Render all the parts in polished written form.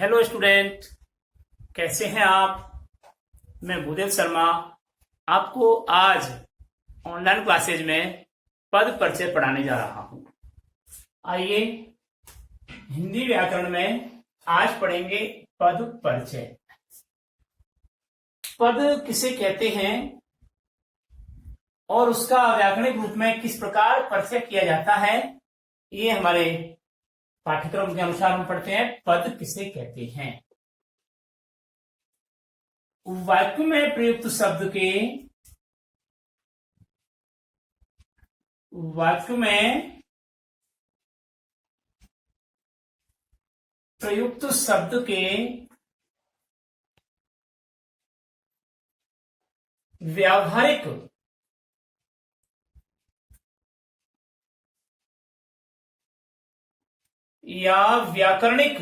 Hello student, कैसे हैं आप। मैं भूदेव शर्मा आपको आज ऑनलाइन क्लासेज में पद परिचय पढ़ाने जा रहा हूं। आइए हिंदी व्याकरण में आज पढ़ेंगे पद परिचय। पद किसे कहते हैं और उसका व्याकरणिक रूप में किस प्रकार परिचय किया जाता है, ये हमारे पाठ्यक्रम के अनुसार हम पढ़ते हैं। पद किसे कहते हैं। वाक्य में प्रयुक्त शब्द के वाक्य में प्रयुक्त शब्द के व्यावहारिक या व्याकरणिक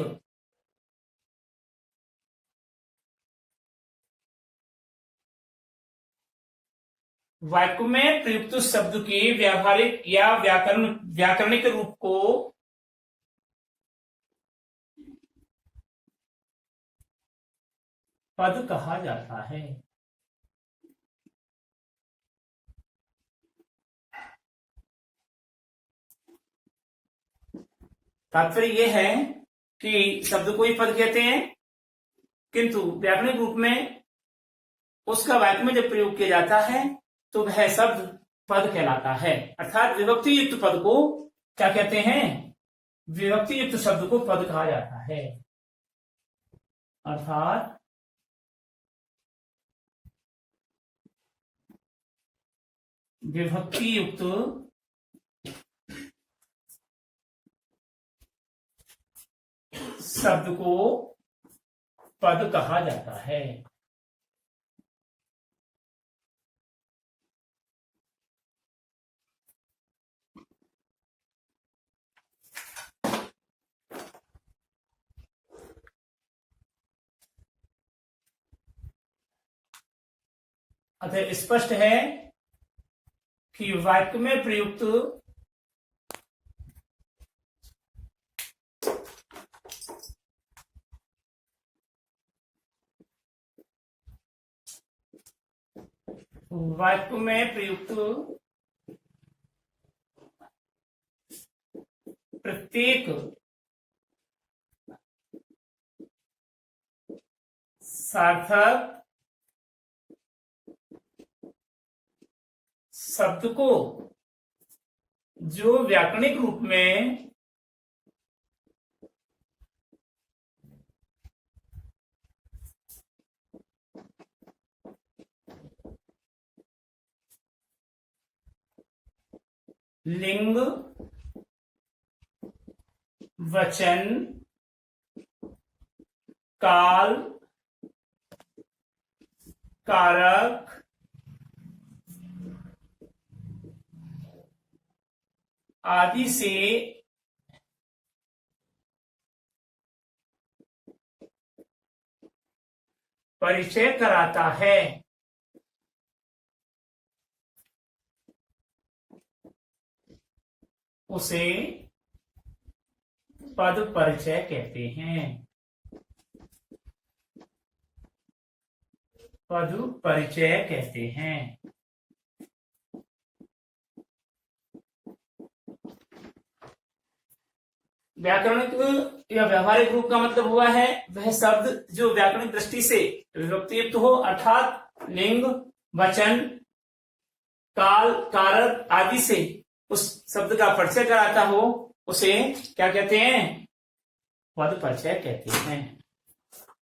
वाक्य में प्रयुक्त शब्द के व्यावहारिक या व्याकरणिक रूप को पद कहा जाता है। तात्पर्य यह है कि शब्द को ही पद कहते हैं, किंतु व्याकरणिक रूप में उसका वाक्य में जब प्रयोग किया जाता है तो वह शब्द पद कहलाता है। अर्थात विभक्ति युक्त पद को क्या कहते हैं, विभक्ति युक्त शब्द को पद कहा जाता है। अर्थात विभक्ति युक्त शब्द को पद कहा जाता है। अतः स्पष्ट है कि वाक्य में प्रयुक्त प्रत्येक सार्थक शब्द को जो व्याकरणिक रूप में लिंग, वचन, काल, कारक आदि से परिचय कराता है, उसे पद परिचय कहते हैं। पद परिचय कहते हैं। व्याकरणिक या व्यवहारिक रूप का मतलब हुआ है वह शब्द जो व्याकरणिक दृष्टि से विभक्ति युक्त हो, अर्थात लिंग, वचन, काल, कारक आदि से उस शब्द का परिचय कराता हो, उसे क्या कहते हैं, पद परिचय कहते हैं।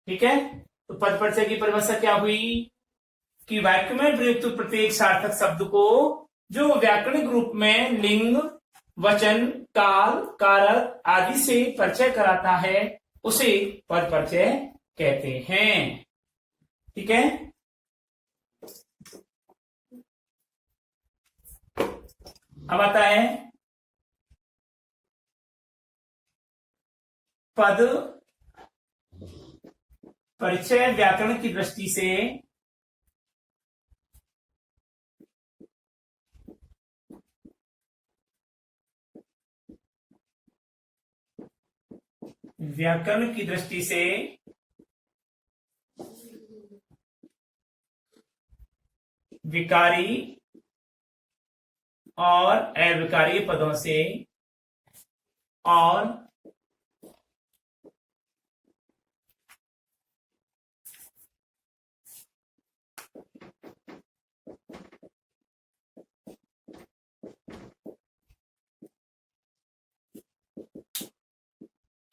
ठीक है, तो पद परिचय की परिभाषा क्या हुई कि वाक्य में प्रयुक्त प्रत्येक सार्थक शब्द को जो व्याकरणिक रूप में लिंग, वचन, काल, कारक आदि से परिचय कराता है, उसे पद परिचय कहते हैं। ठीक है, अब आता है पद परिचय व्याकरण की दृष्टि से व्याकरण की दृष्टि से विकारी और अविकारी पदों से और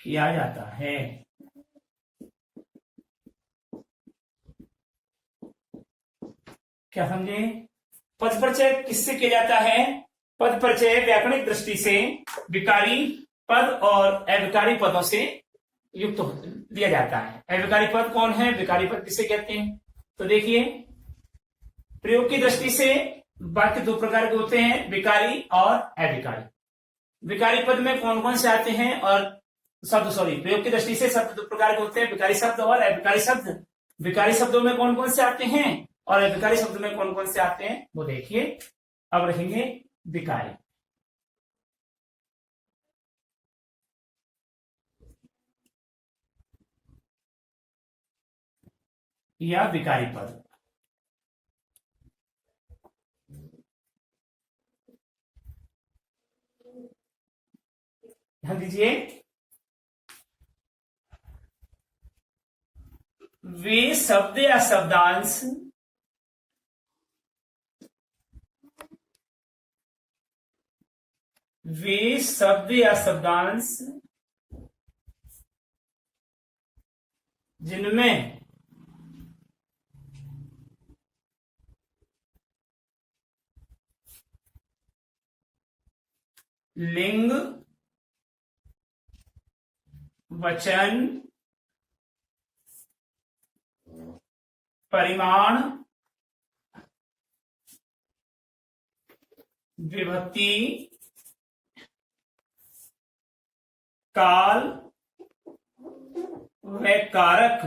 किया जाता है। क्या समझे? पद परिचय किससे किया जाता है? पद परिचय व्याकरणिक दृष्टि से विकारी पद और अविकारी पदों से युक्त दिया जाता है। अविकारी पद कौन है, विकारी पद किसे कहते हैं? तो देखिए, प्रयोग की दृष्टि से वाक्य दो प्रकार के होते हैं, विकारी और अविकारी। विकारी पद में कौन कौन से आते हैं और प्रयोग की दृष्टि से शब्द दो प्रकार के होते हैं, विकारी शब्द और अविकारी शब्द। विकारी शब्दों में कौन कौन से आते हैं और अविकारी शब्द में कौन कौन से आते हैं वो देखिए। अब रहेंगे विकारी। या विकारी पद, ध्यान दीजिए, वे शब्द या शब्दांश जिनमें लिंग, वचन, परिमाण, विभक्ति, काल व कारक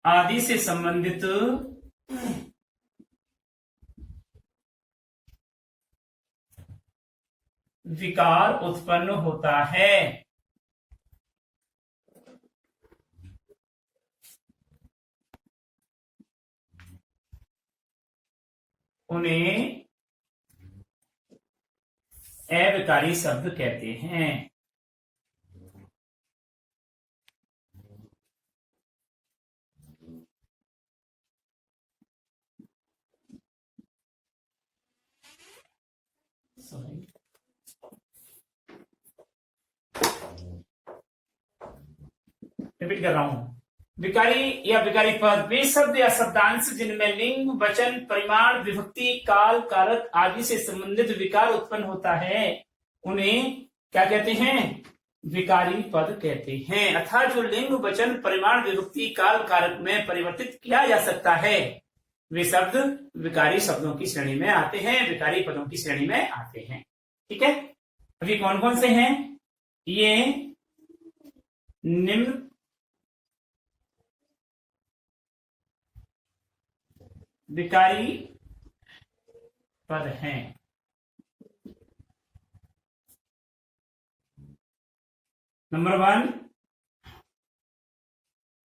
आदि से संबंधित विकार उत्पन्न होता है। उन्हें अविकारी शब्द कहते हैं। रिपीट कर रहा हूं, विकारी या विकारी पद वे शब्द या शब्दांश जिनमें लिंग, वचन, परिमाण, विभक्ति, काल, कारक आदि से संबंधित विकार उत्पन्न होता है, उन्हें क्या कहते हैं? विकारी पद कहते हैं। अर्थात जो लिंग, वचन, परिमाण, विभक्ति, काल, कारक में परिवर्तित किया जा सकता है वे शब्द विकारी शब्दों की श्रेणी में आते हैं, विकारी पदों की श्रेणी में आते हैं। ठीक है, अभी कौन कौन से हैं? ये निम्न विकारी पद हैं। नंबर 1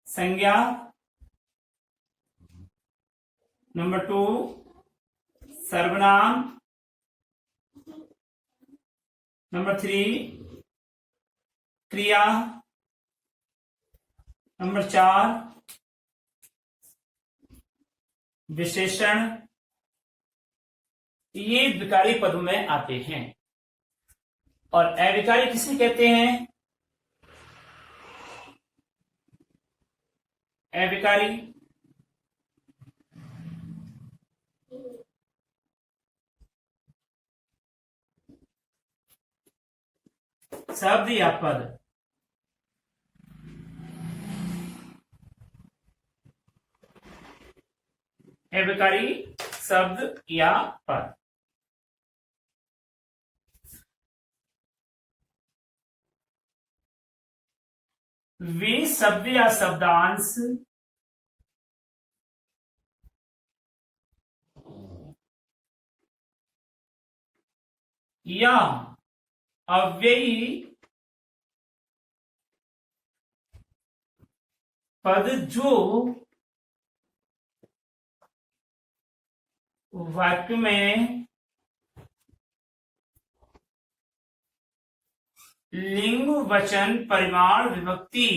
संज्ञा, नंबर 2 सर्वनाम, नंबर 3 क्रिया, नंबर 4 विशेषण। ये विकारी पदों में आते हैं। और अविकारी किसे कहते हैं? अविकारी शब्द या पद अविकारी शब्द या पद वे शब्द या शब्दांश या अव्ययी पद जो वाक्य में लिंग वचन परिमाण विभक्ति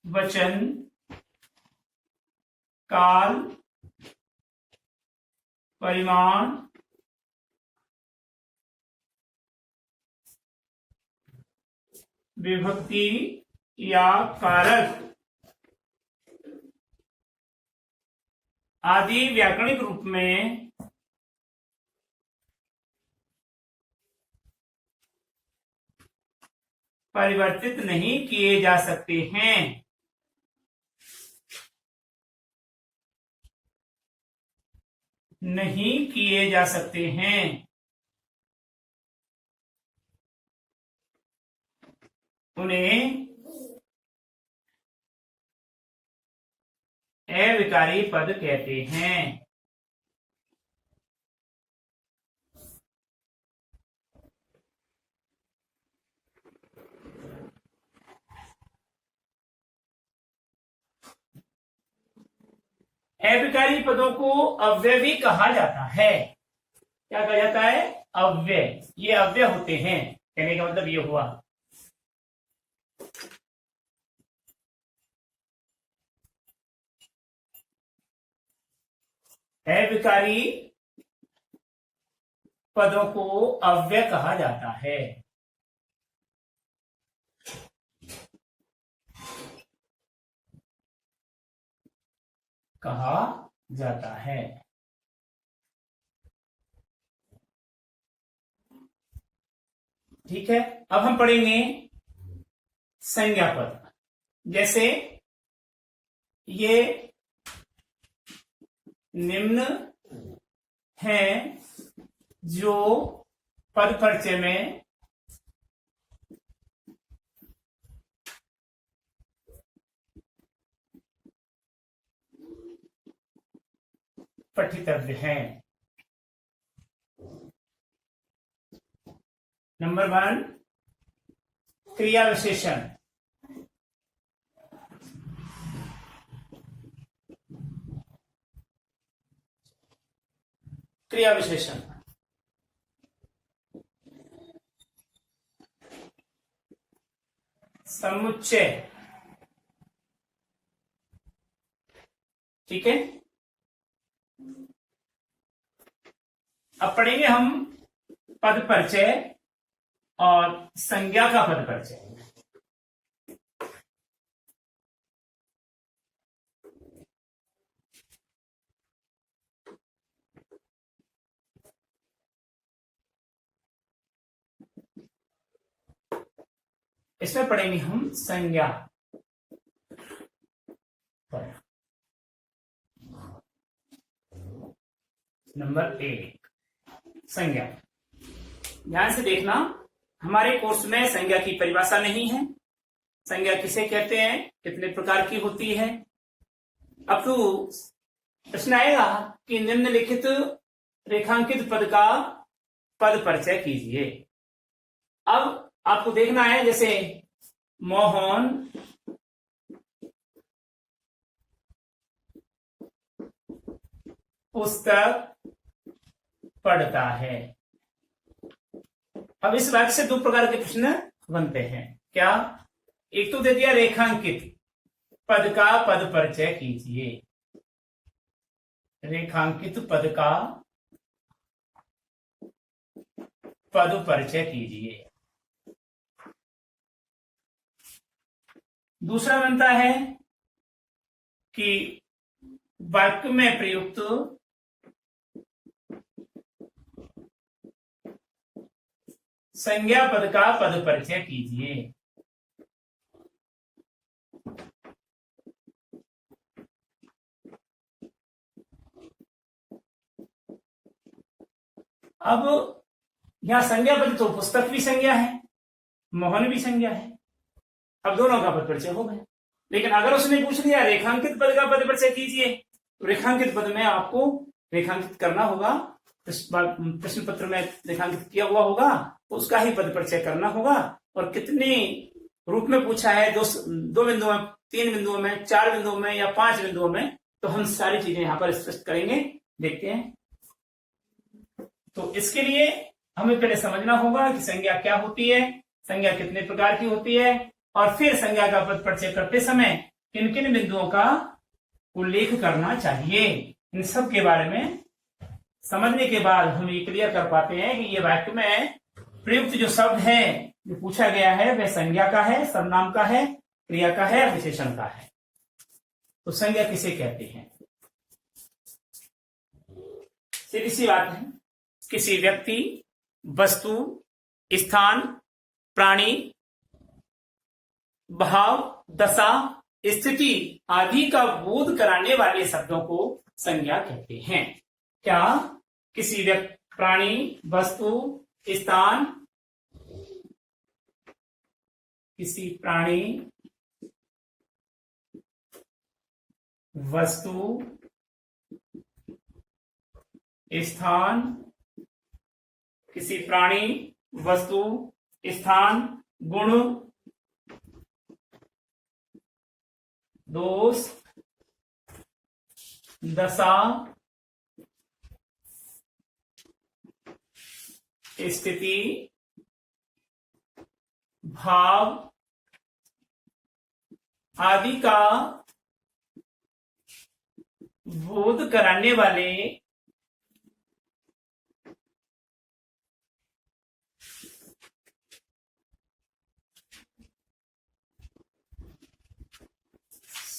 वचन काल परिमाण विभक्ति या कारक आदि व्याकरणिक रूप में परिवर्तित नहीं किए जा सकते हैं। नहीं किए जा सकते हैं। उन्हें अविकारी पद कहते हैं। अविकारी पदों को अव्यय भी कहा जाता है। क्या कहा जाता है? अव्यय। ये अव्यय होते हैं, कहने का मतलब ये हुआ। अविकारी पदों को अव्यय कहा जाता है। कहा जाता है। ठीक है, अब हम पढ़ेंगे संज्ञा पद। जैसे ये निम्न हैं जो पद परिचय में पठितव्य हैं। नंबर 1, क्रिया विशेषण। क्रिया विशेषण समुच्चय। ठीक है, अब पढ़ेंगे हम पद परिचय और संज्ञा का पद परिचय। इसमें पढ़ेंगे हम संज्ञा पर। नंबर 1, संज्ञा। ध्यान से देखना, हमारे कोर्स में संज्ञा की परिभाषा नहीं है। संज्ञा किसे कहते हैं, कितने प्रकार की होती है। अब तो प्रश्न आएगा कि निम्नलिखित रेखांकित पद का पद परिचय कीजिए। अब आपको देखना है, जैसे मोहन पुस्तक पढ़ता है। अब इस वाक्य से 2 प्रकार के प्रश्न बनते हैं। क्या? एक तो दे दिया रेखांकित पद का पद परिचय कीजिए। रेखांकित पद का पद परिचय कीजिए। दूसरा बनता है कि वाक्य में प्रयुक्त संज्ञा पद का पद परिचय कीजिए। अब यहां संज्ञा पद तो पुस्तक भी संज्ञा है, मोहन भी संज्ञा है। अब दोनों का पद परिचय हो गया। लेकिन अगर उसने पूछ लिया रेखांकित पद का पद परिचय कीजिए, तो रेखांकित पद में आपको रेखांकित करना होगा, प्रश्न पत्र में रेखांकित किया हुआ होगा, तो उसका ही पद परिचय करना होगा। और कितने रूप में पूछा है, दो बिंदुओं में, 3 बिंदुओं में, 4 बिंदुओं में या 5 बिंदुओं में, तो हम सारी चीजें यहां पर स्पष्ट करेंगे। देखते हैं। तो इसके लिए हमें पहले समझना होगा कि संज्ञा क्या होती है, संज्ञा कितने प्रकार की होती है, और फिर संज्ञा का पद परिचय करते समय किन किन बिंदुओं का उल्लेख करना चाहिए। इन सब के बारे में समझने के बाद हम ये क्लियर कर पाते हैं कि ये वाक्य में प्रयुक्त जो शब्द है, जो पूछा गया है, वह संज्ञा का है, सर्वनाम का है, क्रिया का है, विशेषण का है। तो संज्ञा किसे कहते हैं? सीधी सी बात है, किसी व्यक्ति, वस्तु, स्थान, प्राणी, भाव, दशा, स्थिति आदि का बोध कराने वाले शब्दों को संज्ञा कहते हैं। क्या? किसी व्यक्ति, प्राणी, वस्तु, स्थान, किसी प्राणी, वस्तु, स्थान, किसी प्राणी, वस्तु, स्थान, गुण, दोष, दशा, स्थिति, भाव आदि का बोध कराने वाले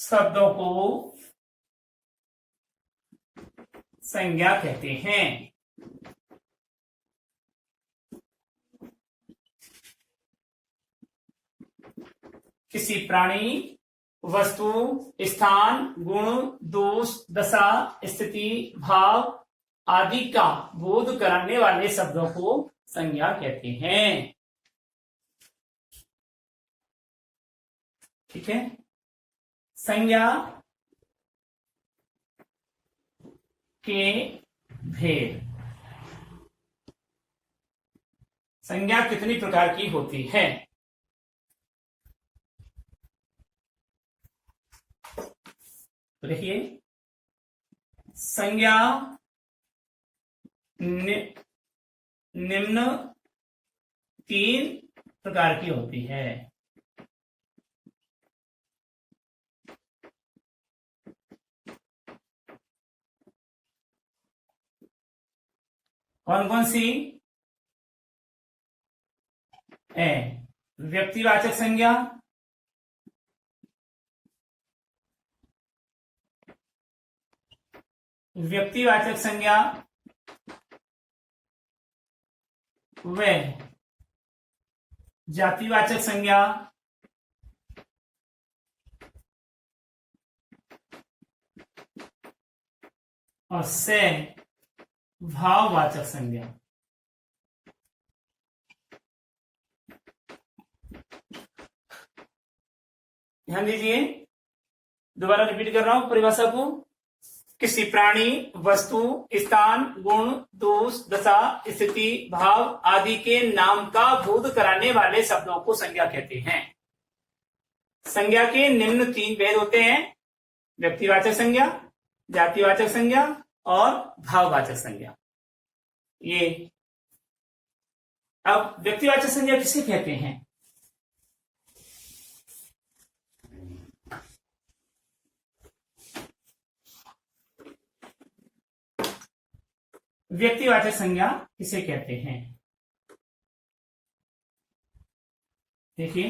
शब्दों को संज्ञा कहते हैं। किसी प्राणी, वस्तु, स्थान, गुण, दोष, दशा, स्थिति, भाव आदि का बोध कराने वाले शब्दों को संज्ञा कहते हैं। ठीक है। संज्ञा के भेद। संज्ञा कितनी प्रकार की होती है? तो देखिए, संज्ञा निम्न 3 प्रकार की होती है। कौन कौन सी? व्यक्तिवाचक संज्ञा, व्यक्तिवाचक संज्ञा, व जातिवाचक संज्ञा, और से भाववाचक संज्ञा। ध्यान दीजिए, दोबारा रिपीट कर रहा हूं परिभाषा को। किसी प्राणी, वस्तु, स्थान, गुण, दोष, दशा, स्थिति, भाव आदि के नाम का बोध कराने वाले शब्दों को संज्ञा कहते हैं। संज्ञा के निम्न 3 भेद होते हैं: व्यक्तिवाचक संज्ञा, जातिवाचक संज्ञा और भाववाचक संज्ञा। ये अब व्यक्तिवाचक संज्ञा किसे कहते हैं? व्यक्तिवाचक संज्ञा किसे कहते हैं? देखिए,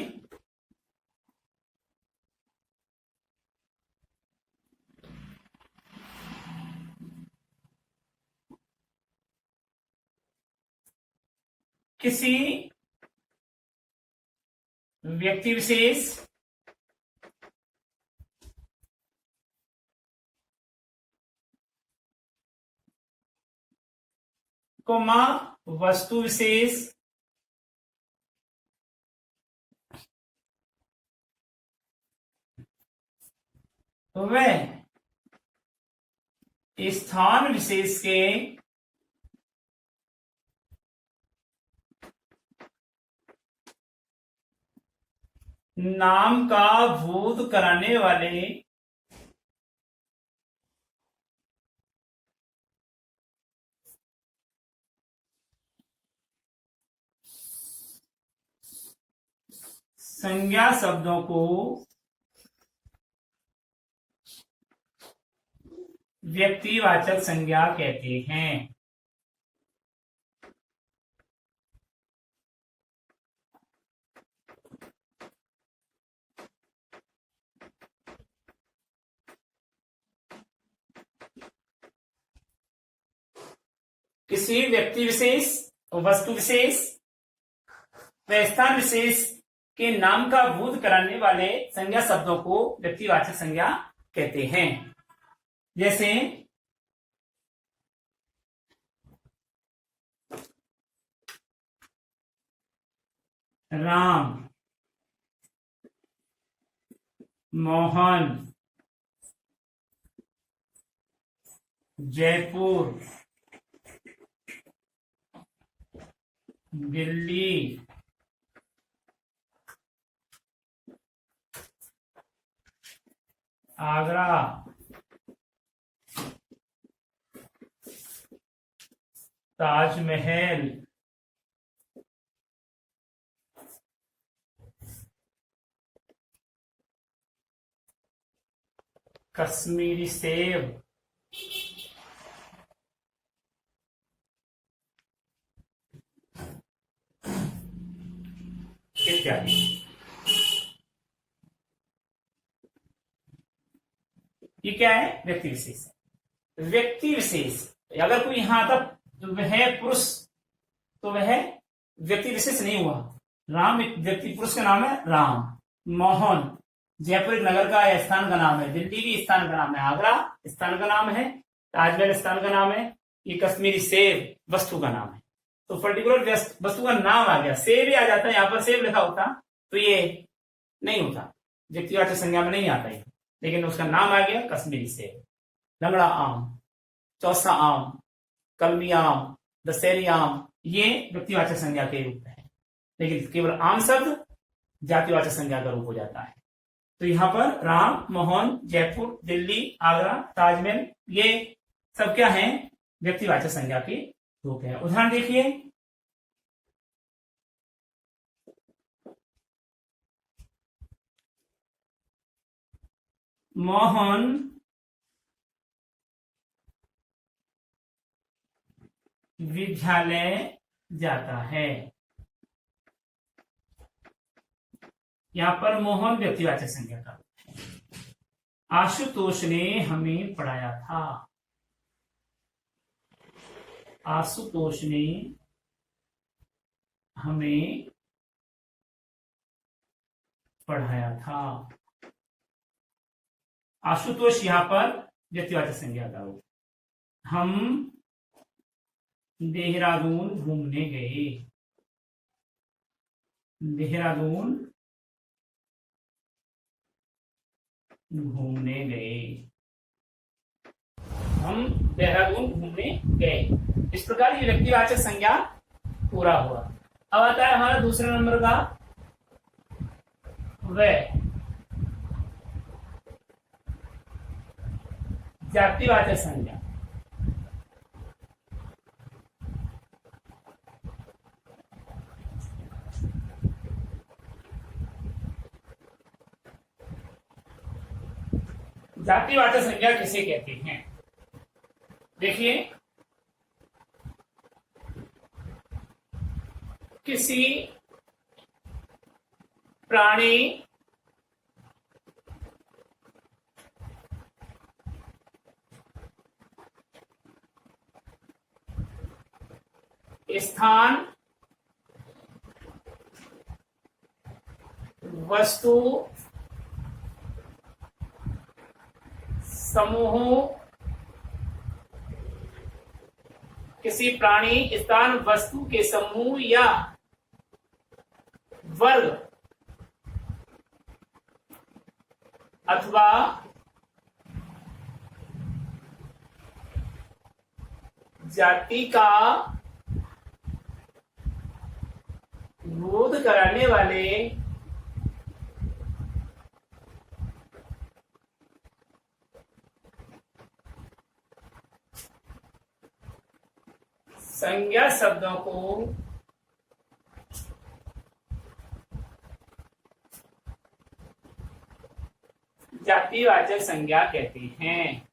किसी व्यक्ति विशेष, कोमा वस्तु विशेष, वह स्थान विशेष के नाम का बोध कराने वाले संज्ञा शब्दों को व्यक्तिवाचक संज्ञा कहते हैं। किसी व्यक्ति विशेष, वस्तु विशेष व स्थान विशेष के नाम का बोध कराने वाले संज्ञा शब्दों को व्यक्तिवाचक संज्ञा कहते हैं। जैसे राम, मोहन, जयपुर, दिल्ली, आगरा, ताजमहल, कश्मीरी सेब, इत्यादि। ये क्या है? व्यक्ति विशेष। व्यक्ति विशेष अगर कोई यहां आता तो वह पुरुष, तो वह व्यक्ति विशेष नहीं हुआ। राम एक व्यक्ति पुरुष का नाम है, राम। मोहन जयपुर एक नगर का या स्थान का नाम है, दिल्ली भी स्थान का नाम है, आगरा स्थान का नाम है, ताजमहल स्थान का नाम है, ये कश्मीरी सेब वस्तु का नाम है। तो पर्टिकुलर वस्तु का नाम आ गया, सेब ही आ जाता है, यहाँ पर सेब लिखा होता तो ये नहीं होता, व्यक्तिवाचक संज्ञा में नहीं आता है, लेकिन उसका नाम आ गया कश्मीरी सेब। लंगड़ा आम, चौसा आम, कलमी आम, दशहरी आम, ये व्यक्तिवाचक संज्ञा के रूप है, लेकिन केवल आम शब्द जातिवाचक संज्ञा का रूप हो जाता है। तो यहाँ पर राम, मोहन, जयपुर, दिल्ली, आगरा, ताजमहल, ये सब क्या है? व्यक्तिवाचक संज्ञा के रूप है। उदाहरण देखिए, मोहन विद्यालय जाता है। यहां पर मोहन व्यक्तिवाचक संज्ञा का रूप है। आशुतोष ने हमें पढ़ाया था। आशुतोष ने हमें पढ़ाया था। आशुतोष यहां पर व्यक्तिवाचक संज्ञा का रूप। हम देहरादून घूमने गए। देहरादून घूमने गए। हम देहरादून घूमने गए। इस प्रकार ये व्यक्तिवाचक संज्ञा पूरा हुआ। अब आता है हमारा दूसरे नंबर का वह, जातिवाचक संज्ञा। जातिवाचक संज्ञा किसे कहते हैं? देखिए, किसी प्राणी, स्थान, वस्तु, समूह, किसी प्राणी, स्थान, वस्तु के समूह या वर्ग अथवा जाति का बोध कराने वाले संज्ञा शब्दों को जातिवाचक संज्ञा कहते हैं।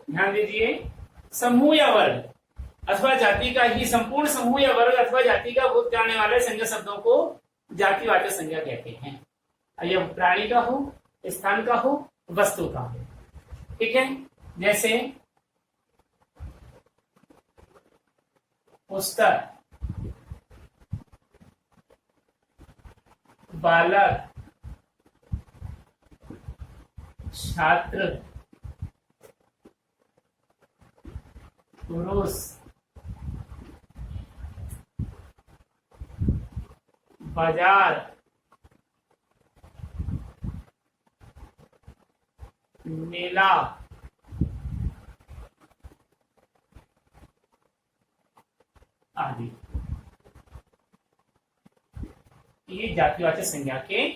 ध्यान दीजिए, समूह या वर्ग अथवा जाति का ही संपूर्ण समूह या वर्ग अथवा जाति का बोध कराने वाले संज्ञा शब्दों को जातिवाचक संज्ञा कहते हैं। यह प्राणी का हो, स्थान का हो, वस्तु का हो। ठीक है, जैसे पुस्तक, बालक, छात्र, पुरुष, बाजार, मेला, आदि। ये जातिवाचक संज्ञा के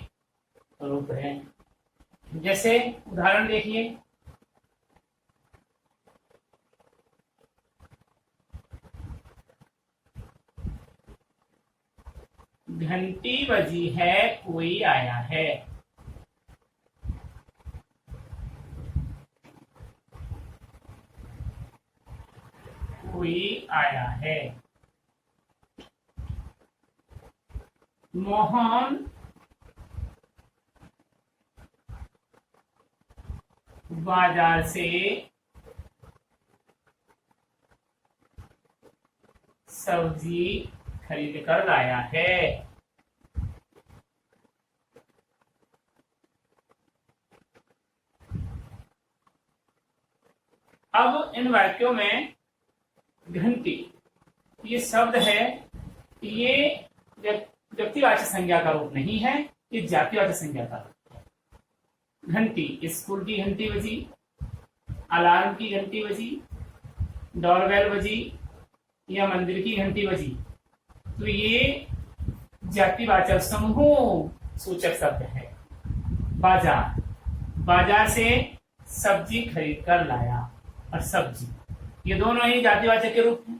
रूप हैं। जैसे उदाहरण देखिए, घंटी बजी है, कोई आया है। कोई आया है। मोहन बाजार से सब्जी खरीद कर लाया है। अब इन वाक्यों में घंटी ये शब्द है, ये व्यक्तिवाचक संज्ञा का रूप नहीं है, ये जातिवाचक संज्ञा का रूप है। घंटी, स्कूल की घंटी बजी, अलार्म की घंटी बजी, डोरबेल बजी या मंदिर की घंटी बजी, तो ये जातिवाचक समूह सूचक शब्द है। बाजार, बाजार से सब्जी खरीद कर लाया, और सब्जी ये दोनों ही जातिवाचक के रूप हैं।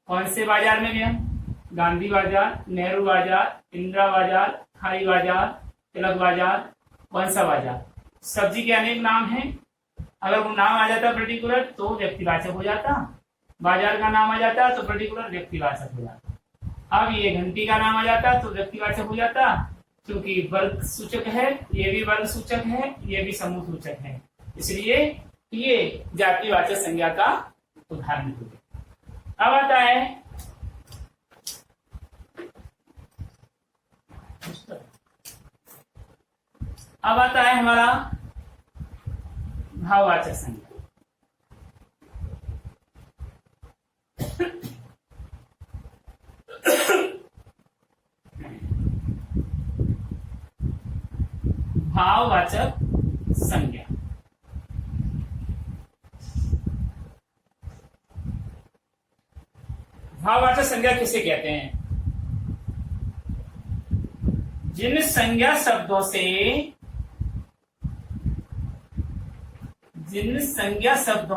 कौन से बाजार में गया? गांधी बाजार, नेहरू बाजार, इंदिरा बाजार, खाई बाजार, तिलक बाजार। कौन सा बाजार? सब्जी के अनेक नाम हैं। अगर वो नाम आ जाता पर्टिकुलर तो व्यक्तिवाचक हो जाता, बाजार का नाम आ जाता तो पर्टिकुलर व्यक्तिवाचक हो जाता। अब ये घंटी का नाम आ जाता तो व्यक्तिवाचक हो जाता, क्योंकि वर्ग सूचक है, ये भी वर्ग सूचक है, ये भी समूह सूचक है, इसलिए ये जातिवाचक संज्ञा का उदाहरण है। अब आता है हमारा भाववाचक संज्ञा। भाववाचक संज्ञा भाववाचक संज्ञा किसे कहते हैं? जिन संज्ञा शब्दों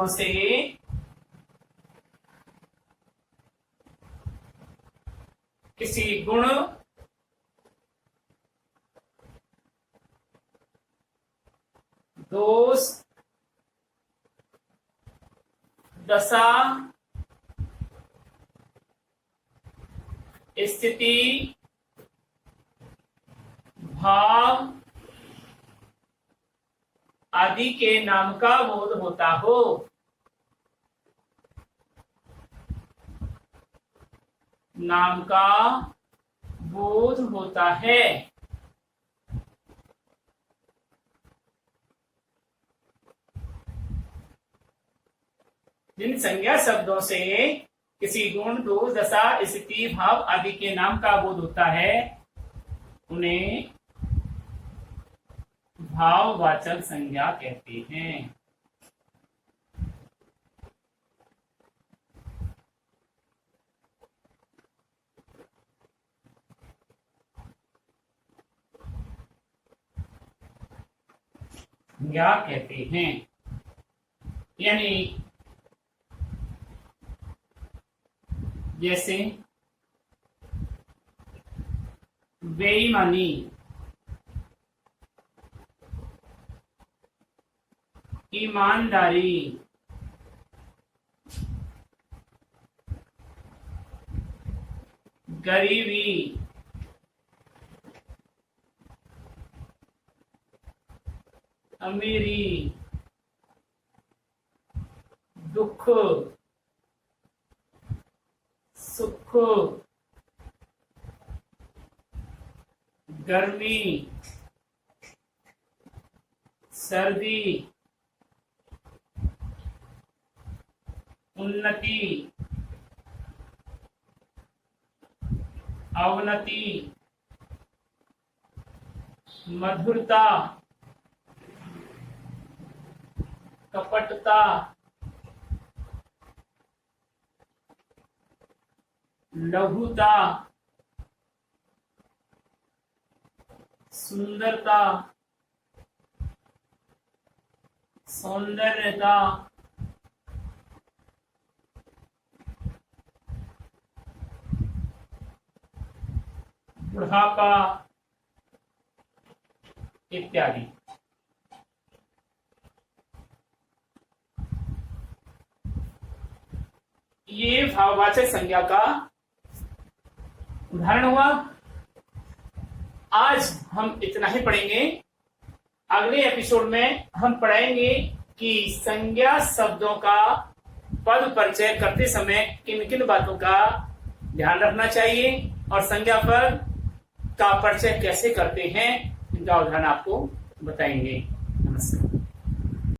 से किसी गुण, दोष, दशा, स्थिति, भाव आदि के नाम का बोध होता हो, नाम का बोध होता है, जिन संज्ञा शब्दों से किसी गुण, दोष, दशा, स्थिति, भाव आदि के नाम का बोध होता है, उन्हें भाववाचक संज्ञा कहते हैं। संज्ञा कहते हैं, यानी जैसे बेईमानी, ईमानदारी, गरीबी, अमीरी, दुख, सुख, गर्मी, सर्दी, उन्नति, अवनति, मधुरता, कपटता, लघुता, सुंदरता, सौंदर्यता, बुढ़ापा इत्यादि। ये भाववाचक संज्ञा का उदाहरण हुआ। आज हम इतना ही पढ़ेंगे। अगले एपिसोड में हम पढ़ेंगे कि संज्ञा शब्दों का पद परिचय करते समय किन किन बातों का ध्यान रखना चाहिए और संज्ञा पद का परिचय कैसे करते हैं, इनका उदाहरण आपको बताएंगे। नमस्कार।